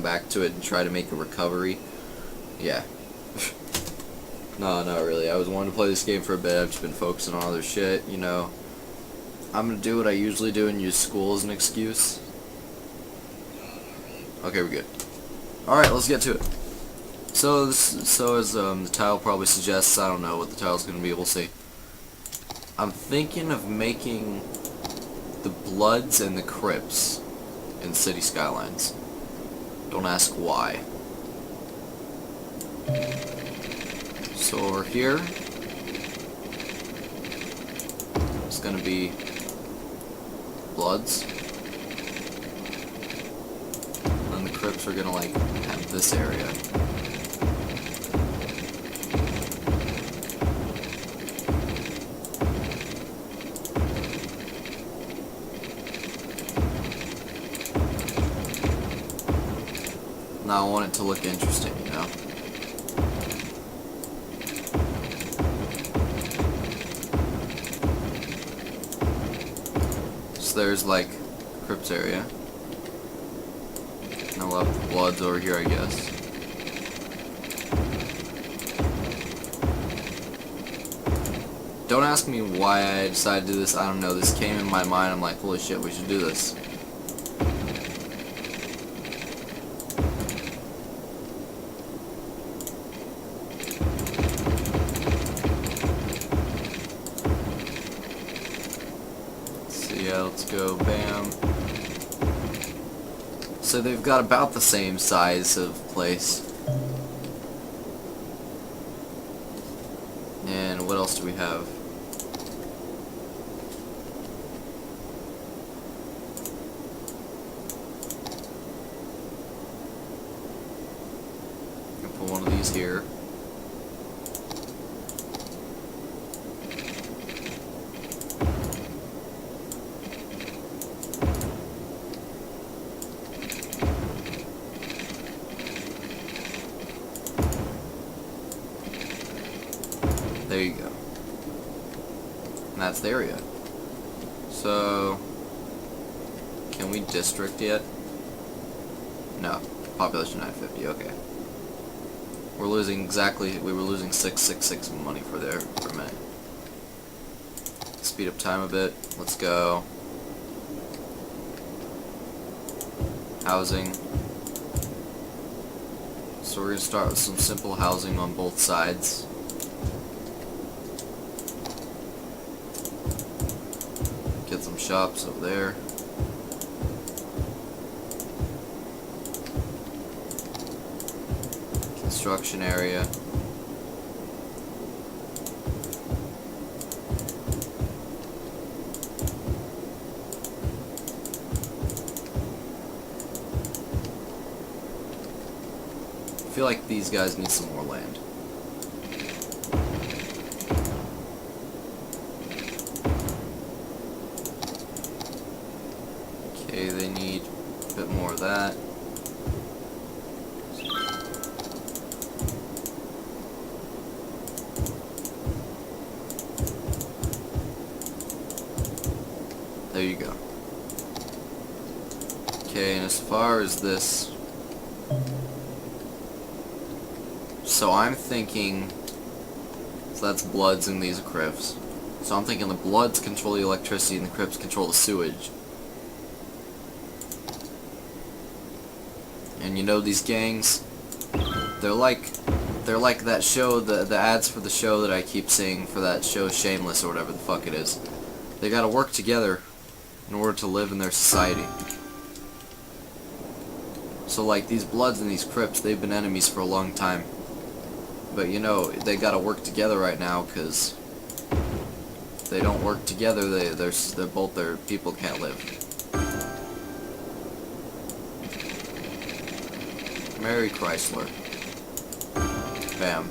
back to it and try to make a recovery. Yeah. No, not really. I was wanting to play this game for a bit. I've just been focusing on other shit, you know. I'm gonna do what I usually do and use school as an excuse. Okay, we're good. Alright, let's get to it. So as the title probably suggests, I don't know what the title's gonna be, we'll see. I'm thinking of making the Bloods and the Crips in City Skylines. Don't ask why. So over here, it's gonna be Bloods, and the Crips are gonna like have this area. Now I want it to look interesting, you know. So there's like Crips area. And I'll have the Bloods over here, I guess. Don't ask me why I decided to do this. I don't know. This came in my mind. I'm like, holy shit, we should do this. Yeah, let's go, bam. So they've got about the same size of place. And what else do we have? I'm gonna put one of these here. There you go. And that's the area. So, can we district yet? No. Population 950, okay. We're losing we were losing 666 money for a minute. Speed up time a bit. Let's go. Housing. So we're going to start with some simple housing on both sides. Get some shops over there. Construction area. I feel like these guys need some more land. Okay, they need a bit more of that. There you go. Okay, and as far as this, so I'm thinking, so that's Bloods and these are Crips. So I'm thinking the Bloods control the electricity and the Crips control the sewage. And you know these gangs, they're like that show, the ads for the show that I keep seeing for that show Shameless or whatever the fuck it is. They gotta work together in order to live in their society. So like these Bloods and these Crips, they've been enemies for a long time. But you know, they gotta work together right now, because if they don't work together, their people can't live. Mary Chrysler. Bam.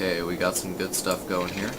Okay, Okay, we got some good stuff going here.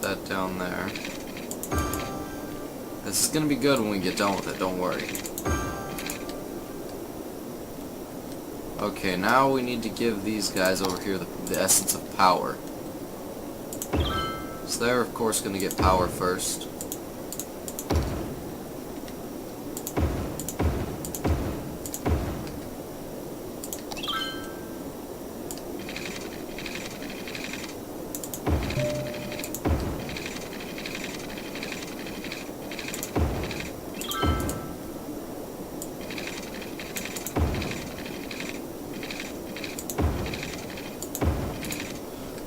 That down there. This is gonna be good when we get done with it, don't worry. Okay, now we need to give these guys over here the essence of power. So they're of course gonna get power first.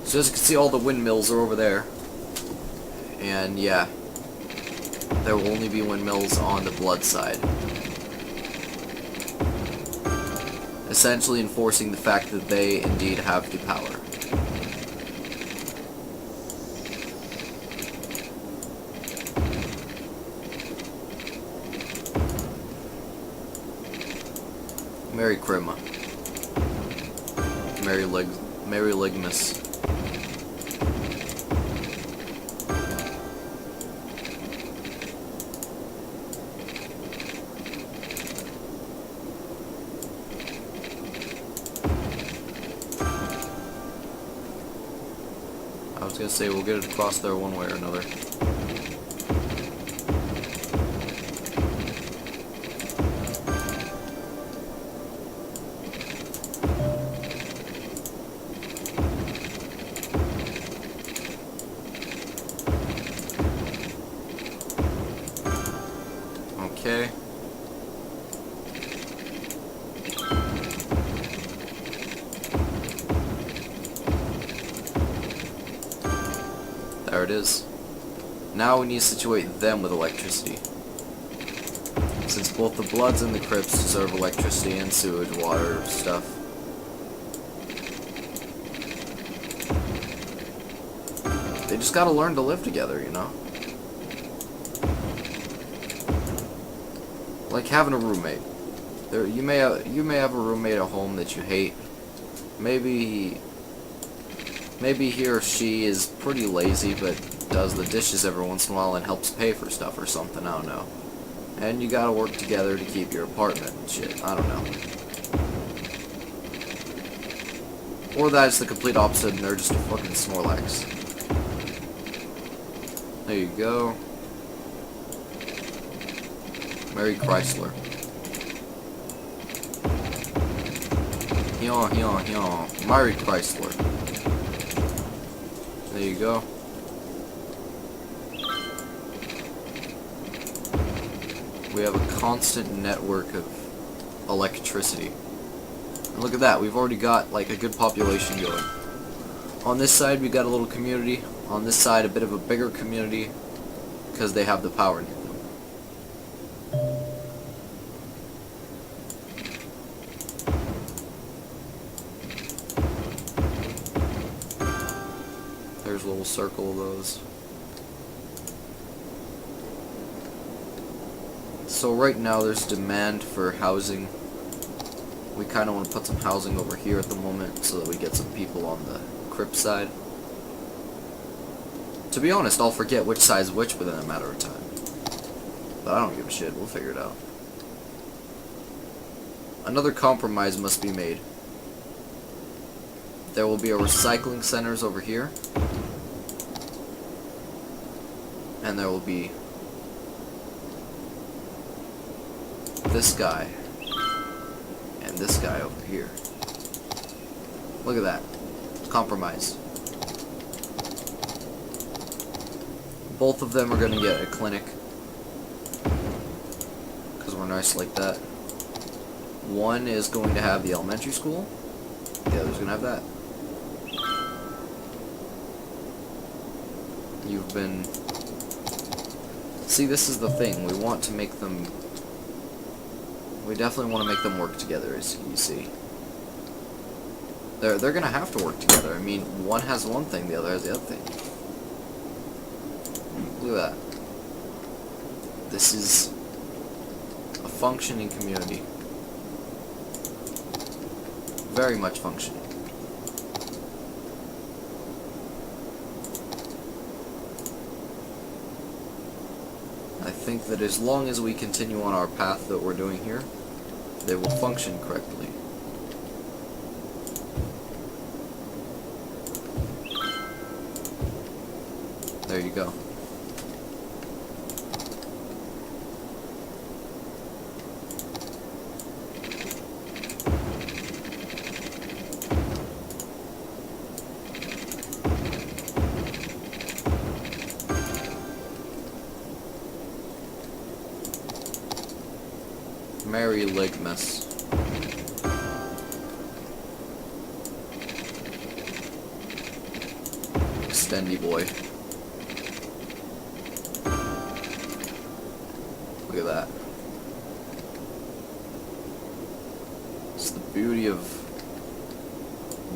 So as you can see, all the windmills are over there. And yeah, there will only be windmills on the blood side. Essentially enforcing the fact that they indeed have the power. Merry Krima. Merry Ligmas. I was gonna say we'll get it across there one way or another. Okay. There it is. Now we need to situate them with electricity. Since both the Bloods and the Crips deserve electricity and sewage, water, stuff. They just gotta learn to live together, you know? Like having a roommate. You may have a roommate at home that you hate. Maybe he or she is pretty lazy, but does the dishes every once in a while and helps pay for stuff or something, I don't know. And you gotta work together to keep your apartment and shit, I don't know. Or that's the complete opposite and they're just a fucking Snorlax. There you go. Mary Chrysler. Mary Chrysler. There you go. We have a constant network of electricity. And look at that, we've already got like a good population going. On this side we got a little community. On this side a bit of a bigger community because they have the power near them. There's a little circle of those. So right now there's demand for housing. We kind of want to put some housing over here at the moment so that we get some people on the Crip side. To be honest, I'll forget which side's which within a matter of time. But I don't give a shit, we'll figure it out. Another compromise must be made. There will be a recycling centers over here. And there will be this guy and this guy over here. Look at that. Compromise. Both of them are gonna get a clinic because we're nice like that. One is going to have the elementary school, the other's going to have that. You've been... See, this is the thing. We want to make them... We definitely want to make them work together, as you see. They're going to have to work together. I mean, one has one thing, the other has the other thing. Look at that. This is a functioning community. Very much functioning. I think that as long as we continue on our path that we're doing here, they will function correctly. There you go. Merry Ligmas. Extendy boy. Look at that. It's the beauty of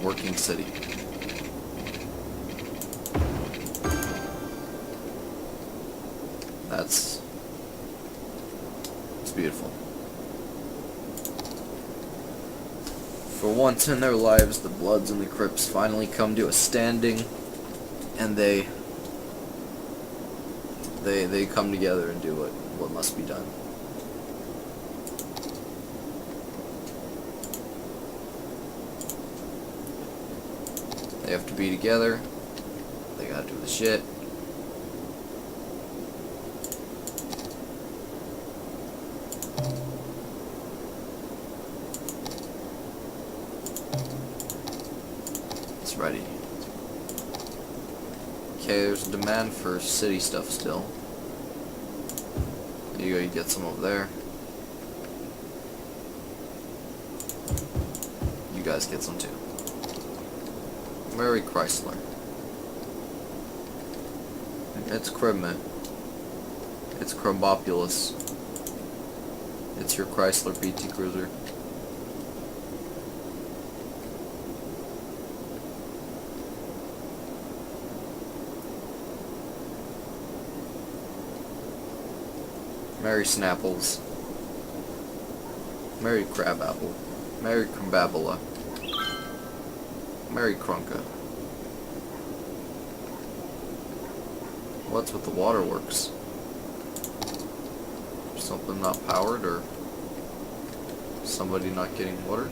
working city. It's beautiful. For once in their lives, the Bloods and the Crips finally come to a standing, and they come together and do what must be done. They have to be together. They gotta do the shit. It's ready. Okay, there's a demand for city stuff still. There you go, you get some over there. You guys get some too. Mary Chrysler. It's Cribman. It's Crobopulous. It's your Chrysler PT Cruiser. Mary Snapples. Mary Crabapple. Mary Crababula. Mary Crunka. What's with the waterworks? Something not powered, or somebody not getting water?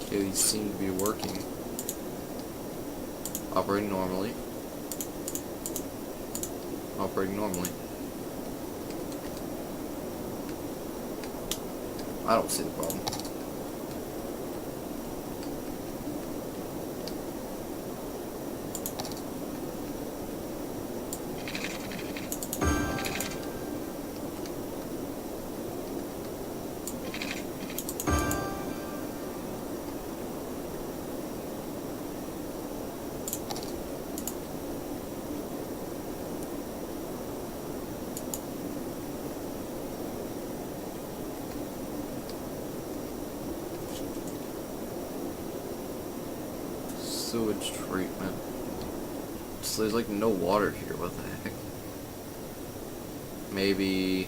Okay, these seem to be working. Operating normally. Operating normally. I don't see the problem. Sewage treatment. So there's like no water here, what the heck? Maybe...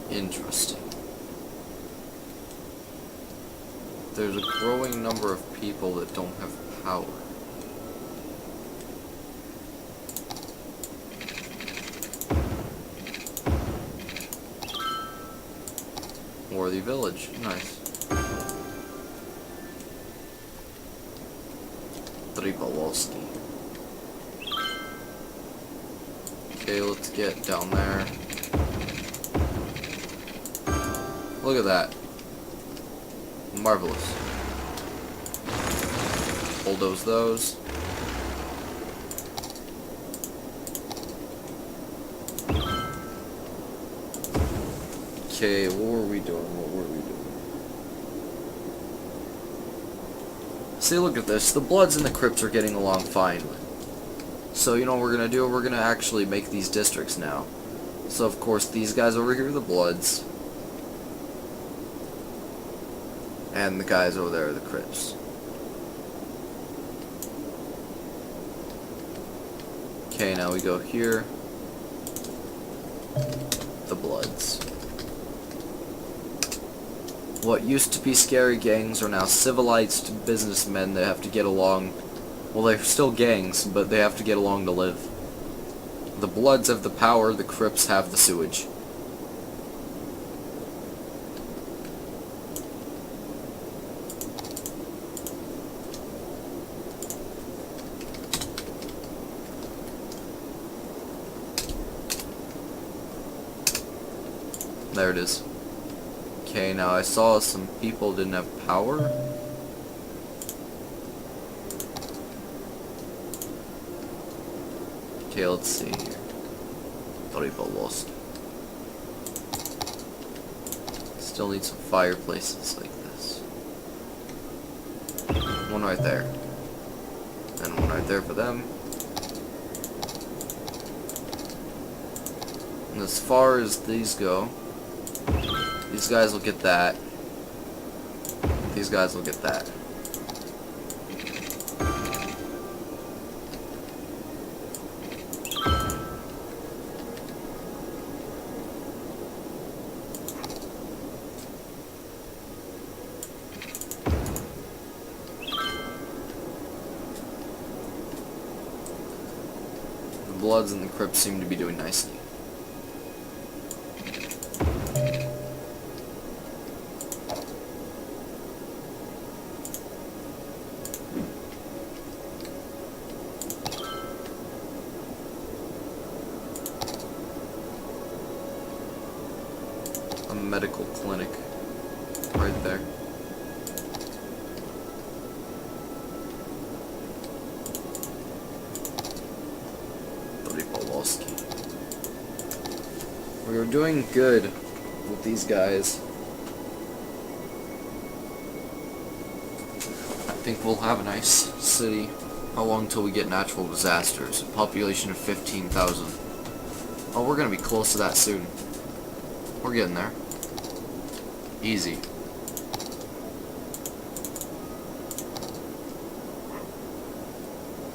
Interesting. There's a growing number of people that don't have power. Or village. Nice. Tripolowski. Okay, let's get down there. Look at that. Marvelous. Bulldoze those. Okay, what were we doing? See, look at this. The Bloods and the Crips are getting along fine. So, you know what we're gonna do? We're gonna actually make these districts now. So, of course, these guys over here are the Bloods. And the guys over there are the Crips. Okay, now we go here. The Bloods. What used to be scary gangs are now civilized businessmen that have to get along. Well, they're still gangs, but they have to get along to live. The Bloods have the power, the Crips have the sewage. There it is. Okay, now I saw some people didn't have power. Okay, let's see here. Tripolowski. Still need some fireplaces like this. One right there. And one right there for them. And as far as these go, these guys will get that. These guys will get that. The Bloods and the Crips seem to be doing nicely. A medical clinic right there. Tripolowski. We were doing good with these guys. I think we'll have a nice city. How long till we get natural disasters? A population of 15,000. Oh, we're gonna be close to that soon. We're getting there. Easy.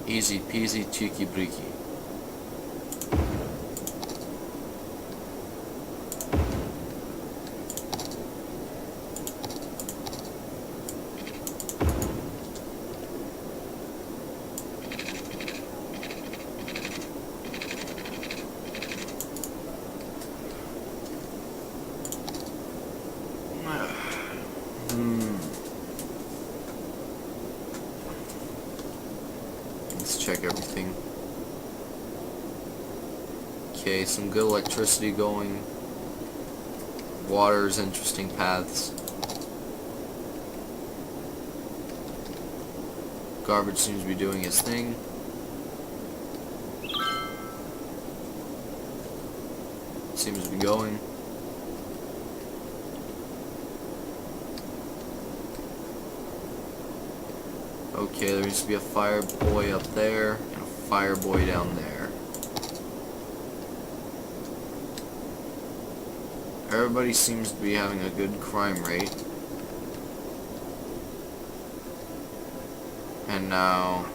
Easy peasy cheeky breeky. Let's check everything. Okay, some good electricity going. Water's interesting paths. Garbage seems to be doing its thing. Seems to be going. Okay, there used to be a fire boy up there and a fire boy down there. Everybody seems to be having a good crime rate. And now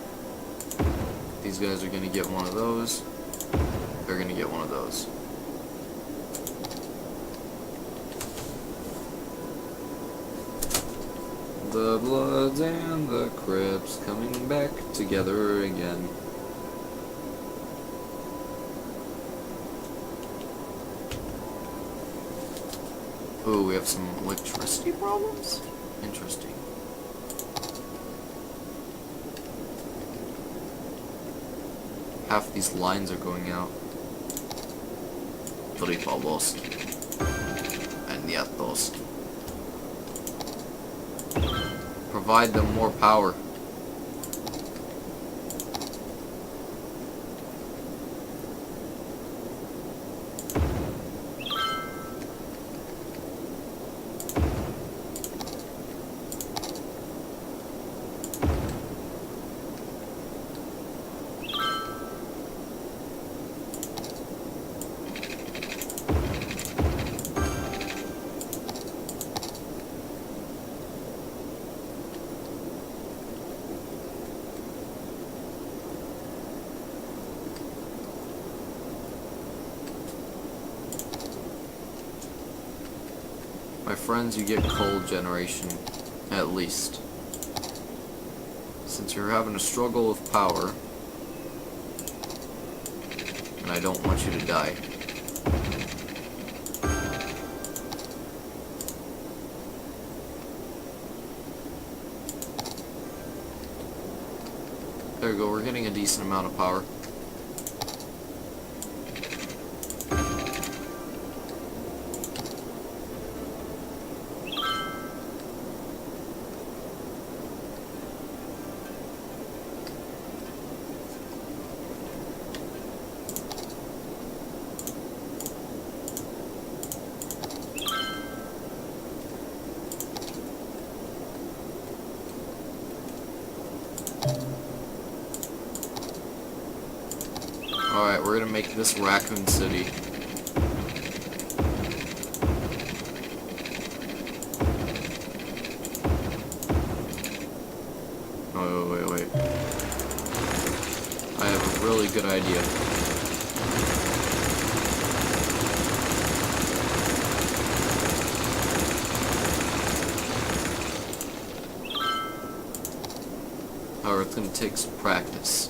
these guys are gonna get one of those. They're gonna get one of those. The Bloods and the Crips coming back together again. Ooh, we have some electricity problems? Interesting. Half these lines are going out. 3 pobos. And yet those. Provide them more power. My friends, you get coal generation, at least. Since you're having a struggle with power, and I don't want you to die. There we go, we're getting a decent amount of power. Alright, we're gonna make this Raccoon City. Oh, wait. I have a really good idea. However, it's gonna take some practice.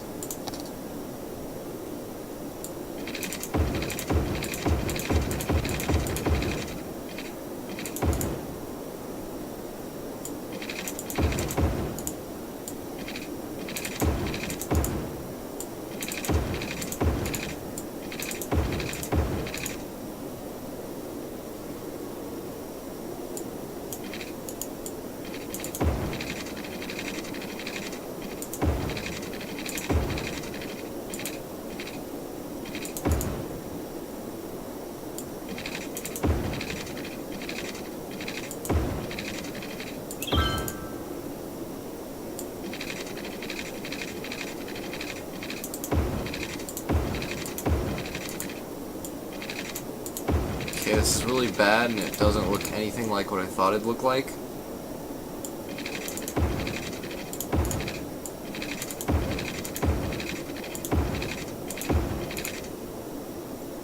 Okay, this is really bad and it doesn't look anything like what I thought it'd look like.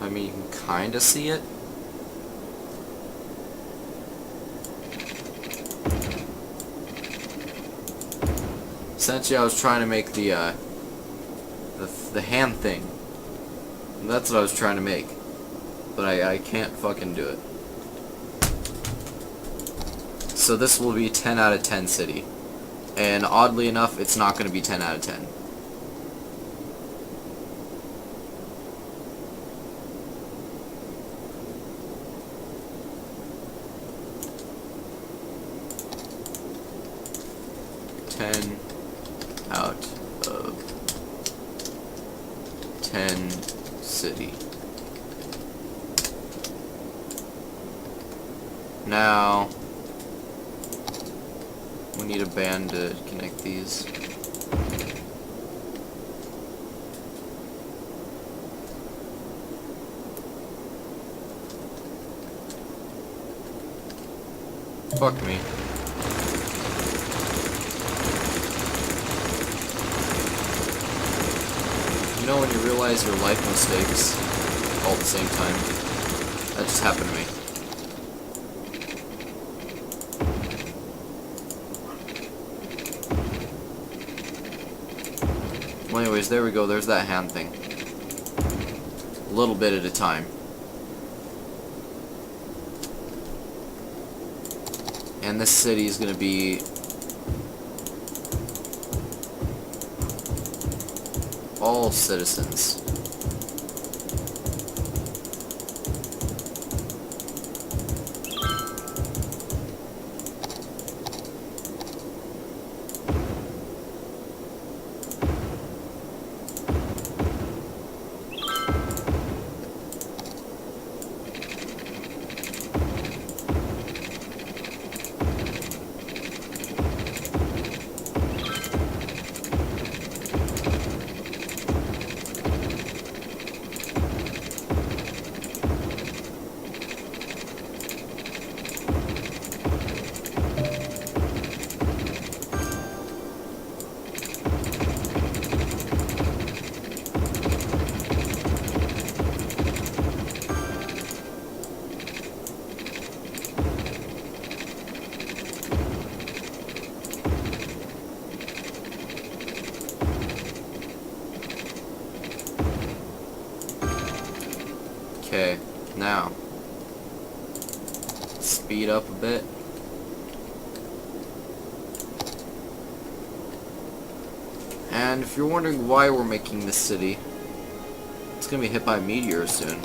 I mean, you can kinda see it. Essentially, I was trying to make the hand thing. And that's what I was trying to make. But I can't fucking do it. So this will be 10 out of 10 city. And oddly enough, it's not going to be 10 out of 10. Out of 10 city. Now we need a band to connect these. Fuck me. You know when you realize your life mistakes all at the same time? That just happened to me. Well, anyways, there we go. There's that hand thing. A little bit at a time. And this city is going to be all citizens. Okay, now speed up a bit. And if you're wondering why we're making this city, it's gonna be hit by a meteor soon.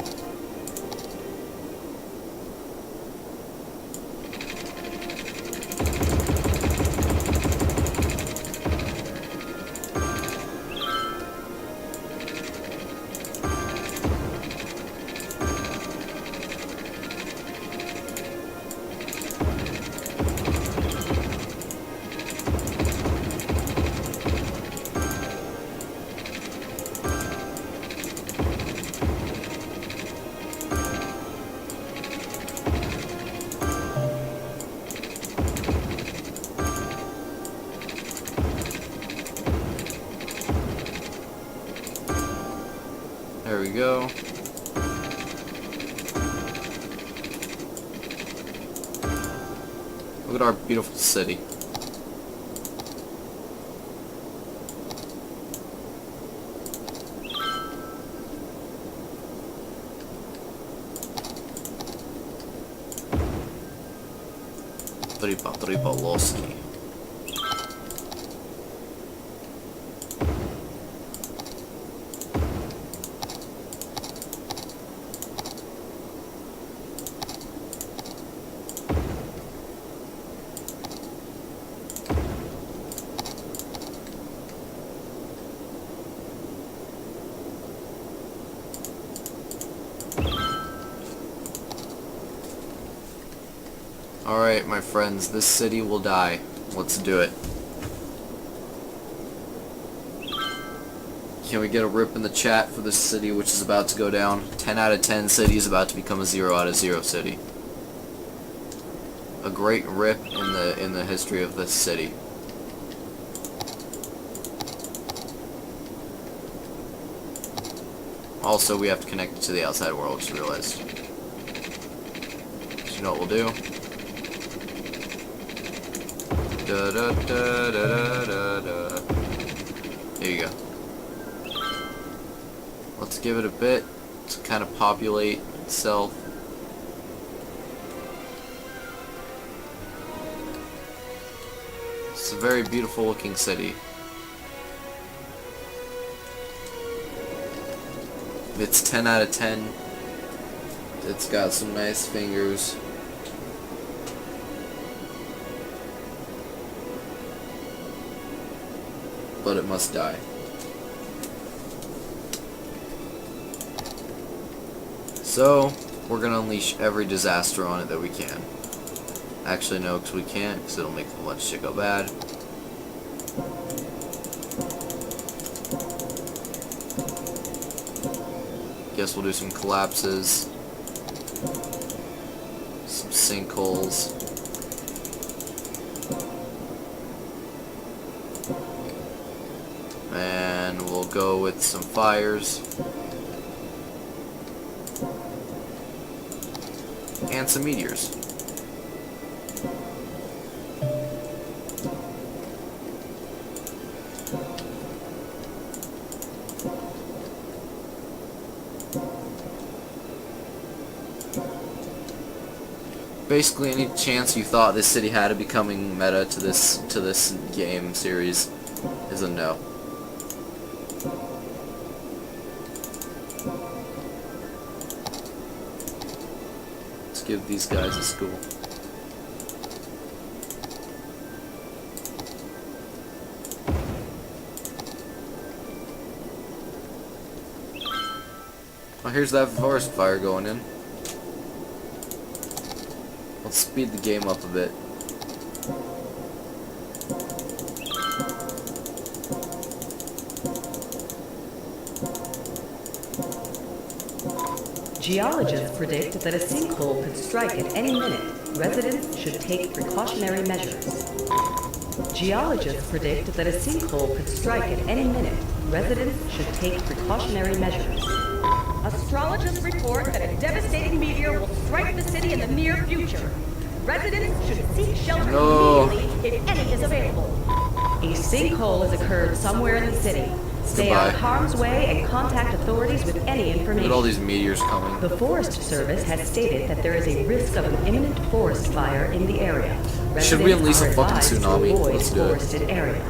There we go. Look at our beautiful city. Tripaloski. Alright, my friends, this city will die. Let's do it. Can we get a rip in the chat for this city which is about to go down? 10 out of 10 city is about to become a 0 out of 0 city. A great rip in the history of this city. Also, we have to connect it to the outside world, just realized. So you know what we'll do? Da, da, da, da, da, da. There you go. Let's give it a bit to kind of populate itself. It's a very beautiful looking city. It's 10 out of 10. It's got some nice fingers. But it must die. So, we're gonna unleash every disaster on it that we can. Actually, no, because we can't, because it'll make a bunch of shit go bad. Guess we'll do some collapses. Some sinkholes. And we'll go with some fires. And some meteors. Basically, any chance you thought this city had of becoming meta to this game series is a no. Let's give these guys a school. Oh, here's that forest fire going in. Let's speed the game up a bit. Geologists predict that a sinkhole could strike at any minute. Residents should take precautionary measures. Geologists predict that a sinkhole could strike at any minute. Residents should take precautionary measures. Astrologists report that a devastating meteor will strike the city in the near future. Residents should seek shelter immediately if any is available. A sinkhole has occurred somewhere in the city. Stay out of harm's way and contact authorities with any information. Look at all these meteors coming. The Forest Service has stated that there is a risk of an imminent forest fire in the area. Should we unleash a fucking Residents are advised to tsunami? avoid Let's do it. forested areas.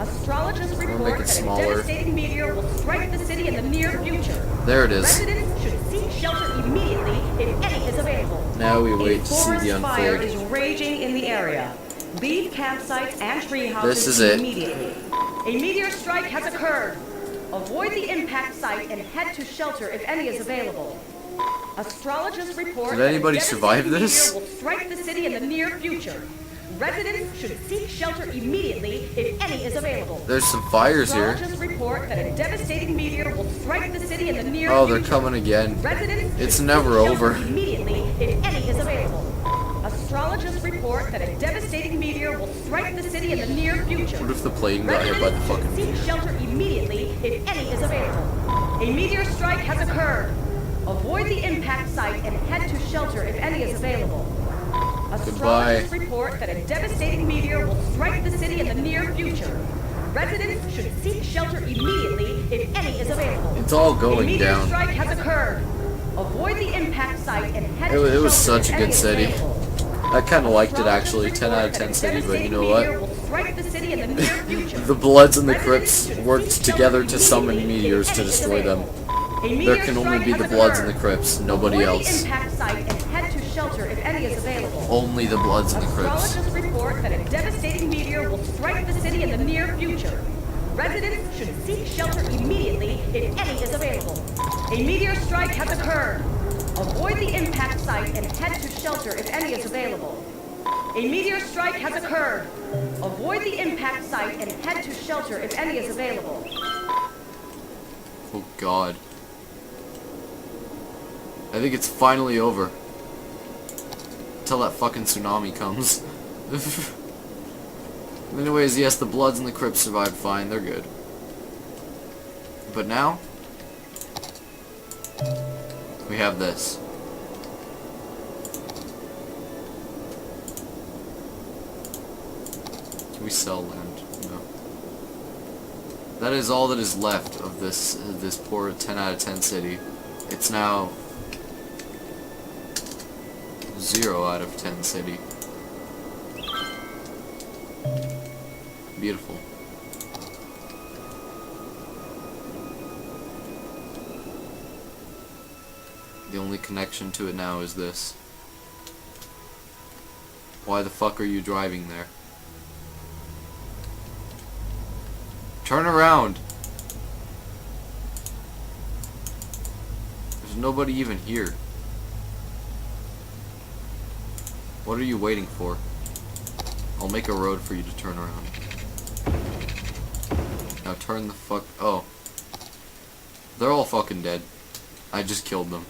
Astrologists make report it that smaller. a devastating meteor will strike the city in the near future. There it is. Residents should seek shelter immediately if any is available. Now we A wait to see forest the fire unfold. is raging in the area. Leave campsites and tree houses This is it. immediately. A meteor strike has occurred. Avoid the impact site and head to shelter if any is available. Astrologists report Did anybody that a survive devastating this? meteor will strike the city in the near future. Residents should seek shelter immediately if any is available. There's some fires here. Astrologists report that a devastating meteor will strike the city in the near Oh, future. they're coming again. Residents It's should never seek shelter over. immediately if any is available. Astrologists report that a devastating meteor will strike the city in the near future. What if the plane got hit by the Residents fucking should seek meteor? shelter immediately if any is available. A meteor strike has occurred. Avoid the impact site and head to shelter if any is available. Astrologers report that a devastating meteor will strike the city in the near future. Residents should seek shelter immediately if any is available. It's all A going meteor down. strike has occurred. Avoid the impact site and head to It was shelter such a if good any is city. available. I kind of liked it Astrologers actually. 10 out of 10 report city, that a but you know devastating meteor what? will strike the city in the near future. The Bloods and the Residents Crips should worked seek together shelter to summon immediately meteors if to any is destroy them. available. A There meteor can only strike be the has Bloods and the occurred. Crips, nobody Avoid else. the impact site and head to shelter if any is available. Only the Bloods and the Crips. Astrologists report that a devastating meteor will strike the city in the near future. Residents should seek shelter immediately if any is available. A meteor strike has occurred. Avoid the impact site and head to shelter if any is available. A meteor strike has occurred. Avoid the impact site and head to shelter if any is available. Oh god. I think it's finally over. Until that fucking tsunami comes. Anyways, yes, the Bloods and the Crips survived fine. They're good. But now, we have this. Can we sell land? No. That is all that is left of this poor 10 out of 10 city. It's now 0 out of 10 city. Beautiful. The only connection to it now is this. Why the fuck are you driving there? Turn around! There's nobody even here. What are you waiting for? I'll make a road for you to turn around. Now turn the fuck... Oh. They're all fucking dead. I just killed them.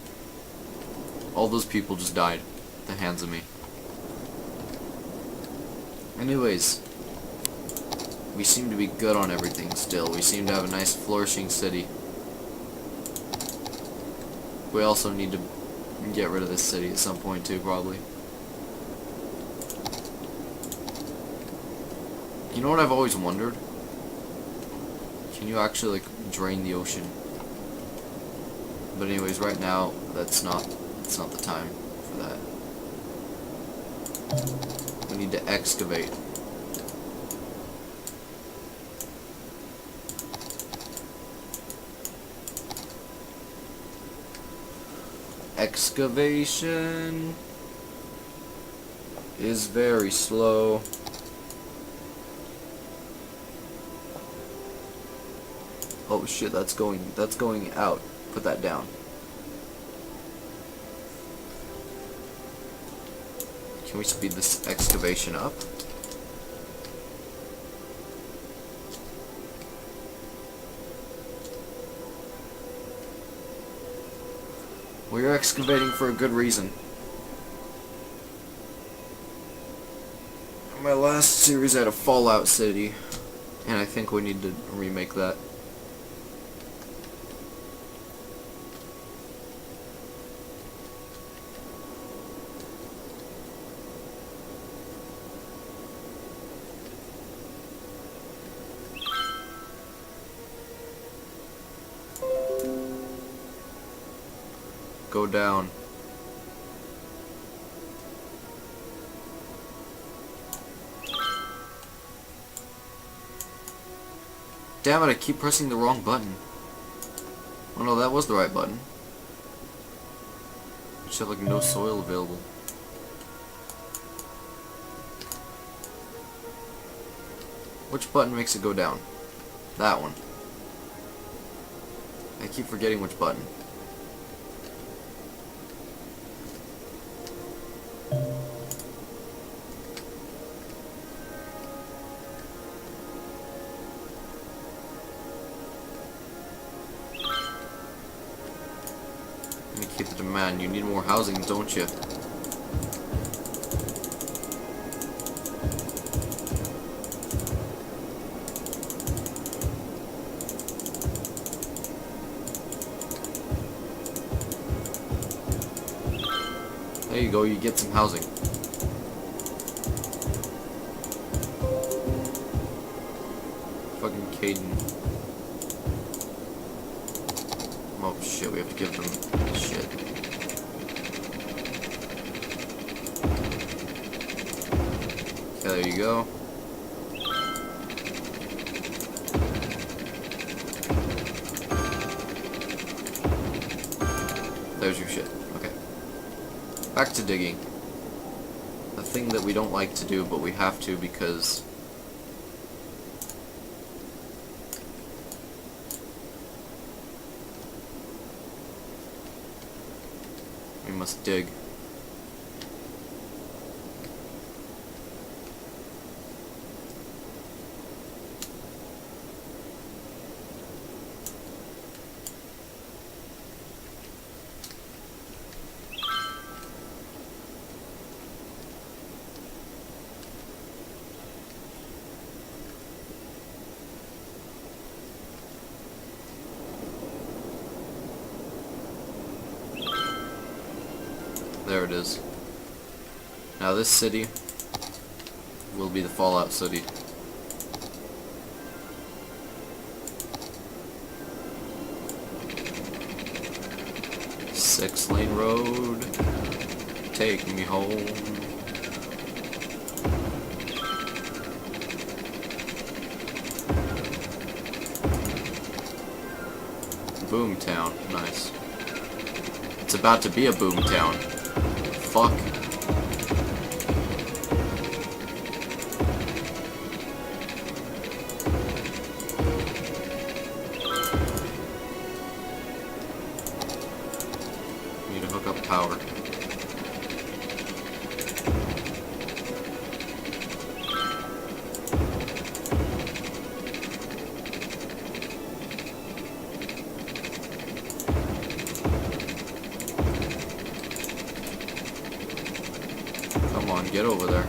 All those people just died at the hands of me. Anyways. We seem to be good on everything still. We seem to have a nice flourishing city. We also need to get rid of this city at some point too, probably. You know what I've always wondered? Can you actually, like, drain the ocean? But anyways, right now, that's not the time for that. We need to excavate. Excavation is very slow. Oh shit, that's going out. Put that down. Can we speed this excavation up? We're excavating for a good reason. My last series had a Fallout City, and I think we need to remake that. Go down. Damn it, I keep pressing the wrong button. Oh no, that was the right button. Just have like no soil available. Which button makes it go down? That one. I keep forgetting which button. Let me keep the demand. You need more housing, don't you? There you go, you get some housing. Fucking Caden. Oh shit, we have to give them shit. Okay, there you go. There's your shit. Okay. Back to digging. The thing that we don't like to do, but we have to because we must dig. There it is. Now this city will be the Fallout City. Six-lane road, take me home. Boomtown, nice. It's about to be a boomtown. Fuck. Need to hook up power. Come on, get over there.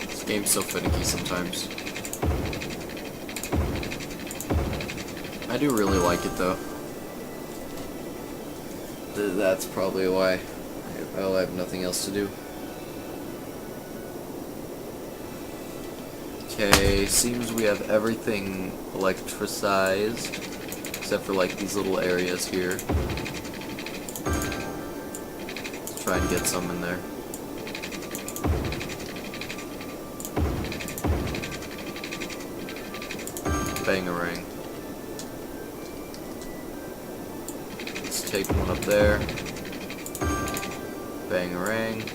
This game's so finicky sometimes. I do really like it though. That's probably why. Oh, I have nothing else to do. Okay, seems we have everything electricized, except for like these little areas here. Let's try and get some in there. Bangarang. Let's take one up there. Bangarang.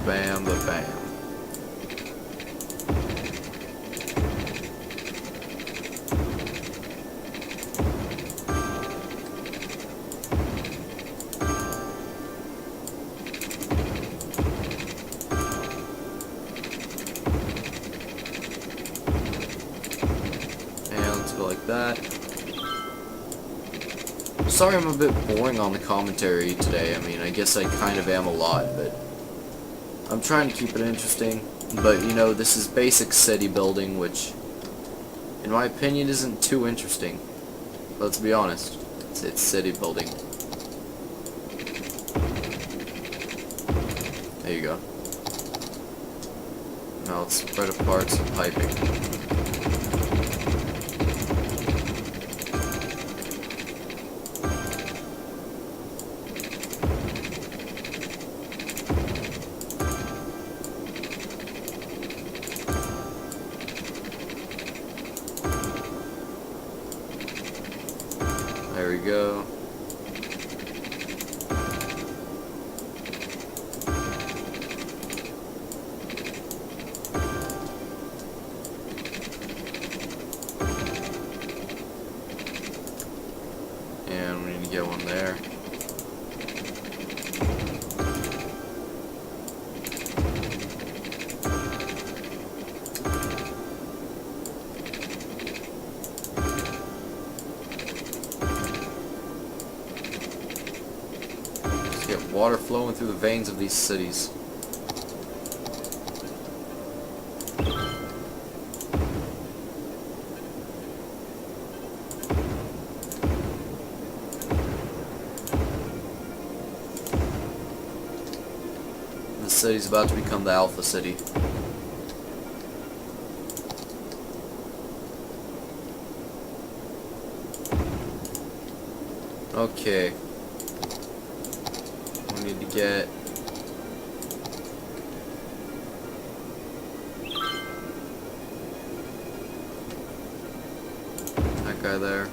Bam, ba bam. And let's go like that. Sorry I'm a bit boring on the commentary today. I mean, I guess I kind of am a lot, but I'm trying to keep it interesting. But, you know, this is basic city building, which, in my opinion, isn't too interesting. Let's be honest. It's city building. There you go. Now let's spread apart some piping. There we go. And we need to get one there. Get water flowing through the veins of these cities. This city's about to become the Alpha City. Okay. We need to get that guy there.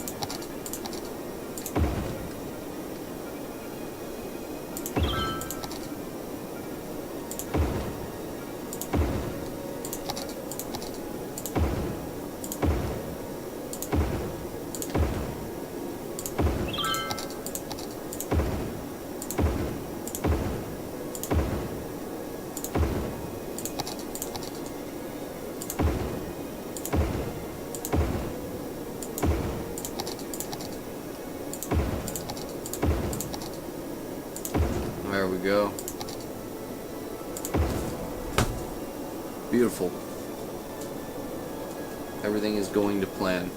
There we go. Beautiful. Everything is going to plan.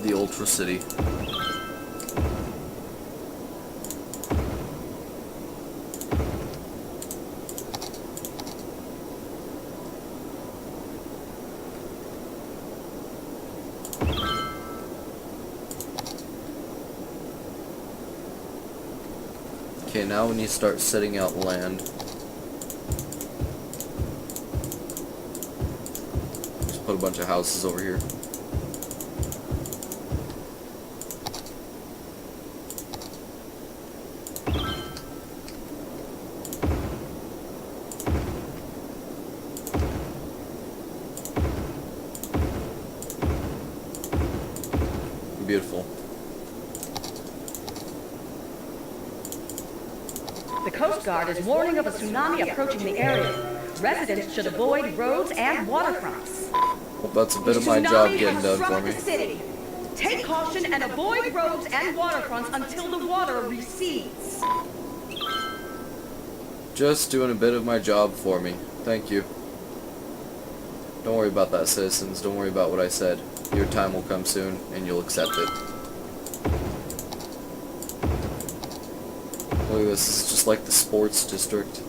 The Ultra City. Okay, now we need to start setting out land. Just put a bunch of houses over here. Beautiful. The Coast Guard is warning of a tsunami approaching the area. Residents should avoid roads and waterfronts. Well, that's a bit of my job getting done for me. The city. Take caution and avoid roads and waterfronts until the water recedes. Just doing a bit of my job for me. Thank you. Don't worry about that, citizens. Don't worry about what I said. Your time will come soon, and you'll accept it. Look at this. This is just like the sports district.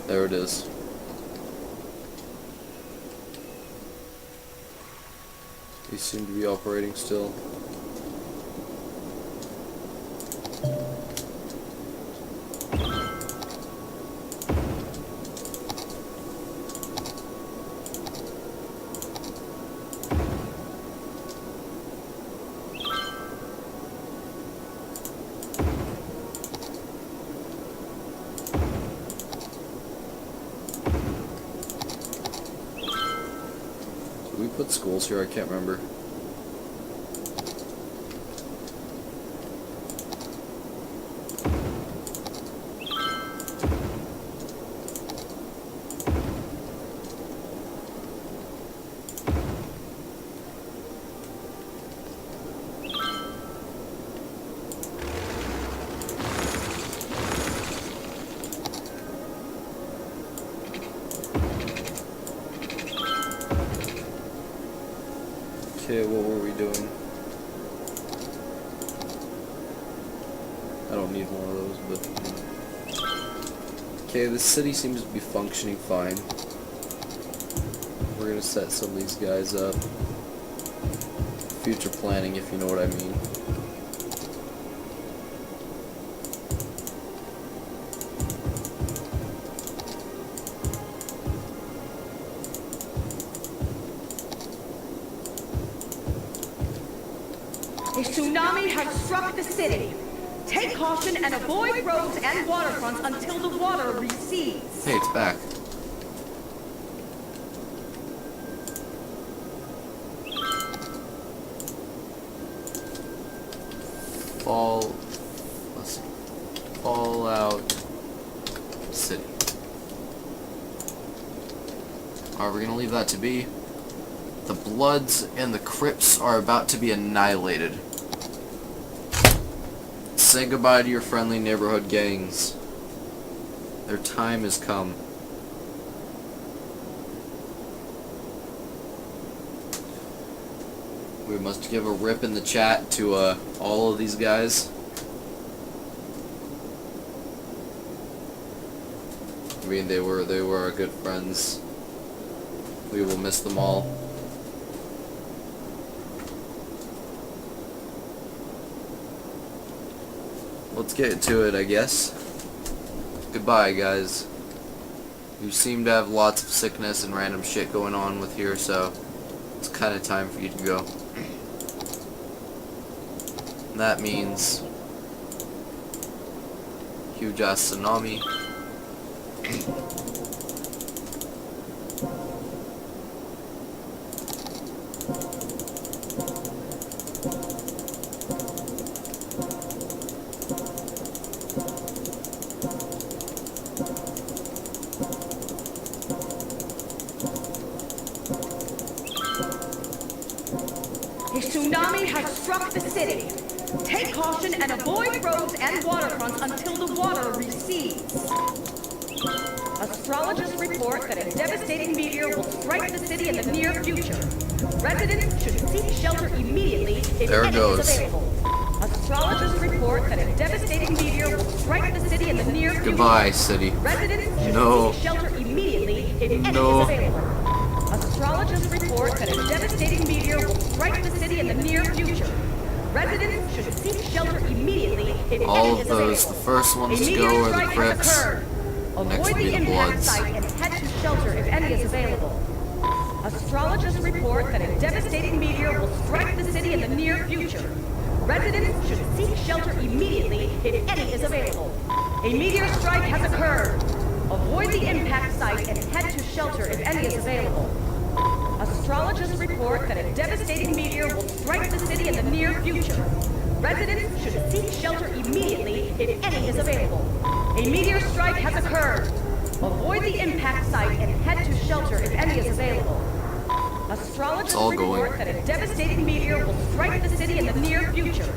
There it is. These seem to be operating still. Did we put schools here? I can't remember. Okay, what were we doing? I don't need one of those, but... Okay, the city seems to be functioning fine. We're gonna set some of these guys up. Future planning, if you know what I mean. A tsunami has struck the city. Take caution and avoid roads and waterfronts until the water recedes. Hey, it's back. Fallout City. Are we gonna leave that to be? The Bloods and the Crips are about to be annihilated. Say goodbye to your friendly neighborhood gangs. Their time has come. We must give a rip in the chat to all of these guys. I mean, they were our good friends. We will miss them all. Let's get to it, I guess. Goodbye, guys. You seem to have lots of sickness and random shit going on with here, so it's kind of time for you to go. And that means huge ass tsunami. A tsunami has struck the city. Take caution and avoid roads and waterfronts until the water recedes. Astrologists report that a devastating meteor will strike the city in the near future. Residents should seek shelter immediately if any is available. Astrologists report that a devastating meteor will strike the city in the near future. Goodbye, city. Residents should seek shelter immediately if any is available. Astrologists report that a devastating meteor will strike the city in the near future. Residents should seek shelter immediately if All any of is those, the available. first A ones to meteor go are the strike has Crips. occurred. Next Avoid will be the the impact Bloods. site and head to shelter if any is available. Astrologists report that a devastating meteor will strike the city in the near future. Residents should seek shelter immediately if any is available. A meteor strike has occurred. Avoid the impact site and head to shelter if any is available. Astrologists report that a devastating meteor will strike the city in the near future. Residents should seek shelter immediately if any is available. A meteor strike has occurred. Avoid the impact site and head to shelter if any is available. Astrologists all report going. that a devastating meteor will strike the city in the near future.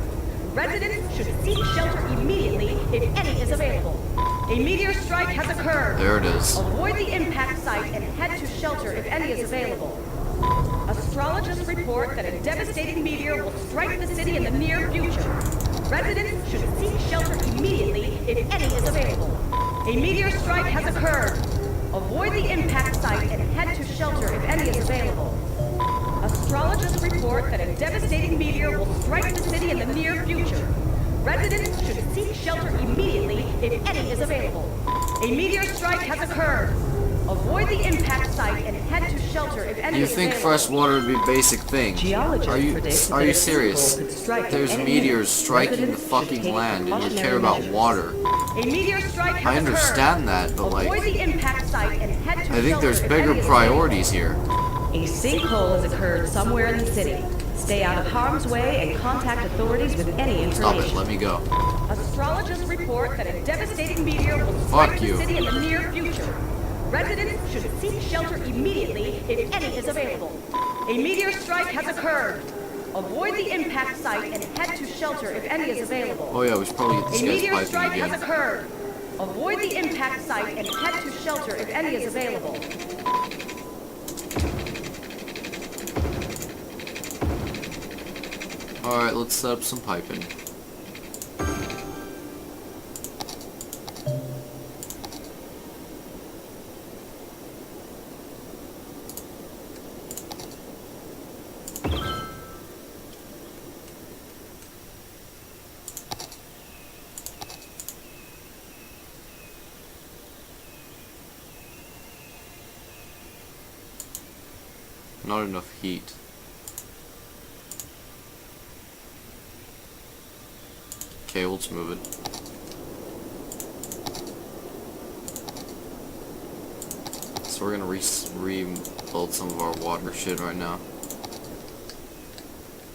Residents should seek shelter immediately if any is available. A meteor strike has occurred. There it is. Avoid the impact site and head to shelter if any is available. Astrologists report that a devastating meteor will strike the city in the near future. Residents should seek shelter immediately if any is available. A meteor strike has occurred. Avoid the impact site and head to shelter if any is available. Astrologists report that a devastating meteor will strike the city in the near future. Residents should seek shelter immediately if any is available. A meteor strike has occurred. Avoid the impact site and head to shelter if any You is think available. fresh water would be a basic thing? Geologists Are you predict are that you a serious? sinkhole could strike at There's any meteors minute. striking the Residents should fucking take land, and you precautionary care about measures. water. A meteor strike has I understand that, but Avoid like, the impact site and head to I think shelter there's if bigger any is priorities here. A sinkhole has occurred somewhere in the city. Stay out of harm's way and contact authorities with any Stop information. it, let me go. available. Astrologists report that a devastating meteor will strike Fuck the you. city in the near future. Residents should seek shelter immediately if any is available. A meteor strike has occurred. Avoid the impact site and head to shelter if any is available. Oh yeah, we should probably get this A guy's meteor piping strike has again. occurred. Avoid the impact site and head to shelter if any is available. Alright, let's set up some piping. Not enough heat. Okay, let's move it. So we're gonna rebuild some of our water shit right now.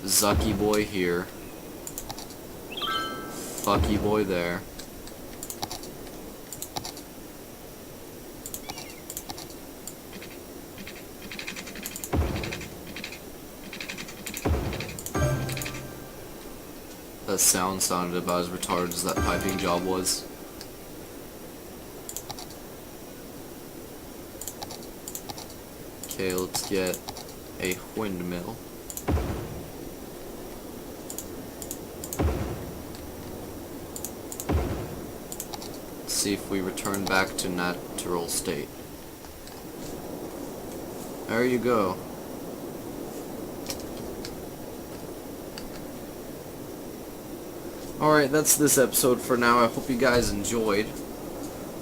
Zucky boy here. Fucky boy there. That sound sounded about as retarded as that piping job was. Okay, let's get a windmill. Let's see if we return back to natural state. There you go. Alright, that's this episode for now. I hope you guys enjoyed.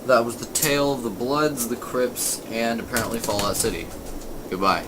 That was the tale of the Bloods, the Crips, and apparently Fallout City. Goodbye.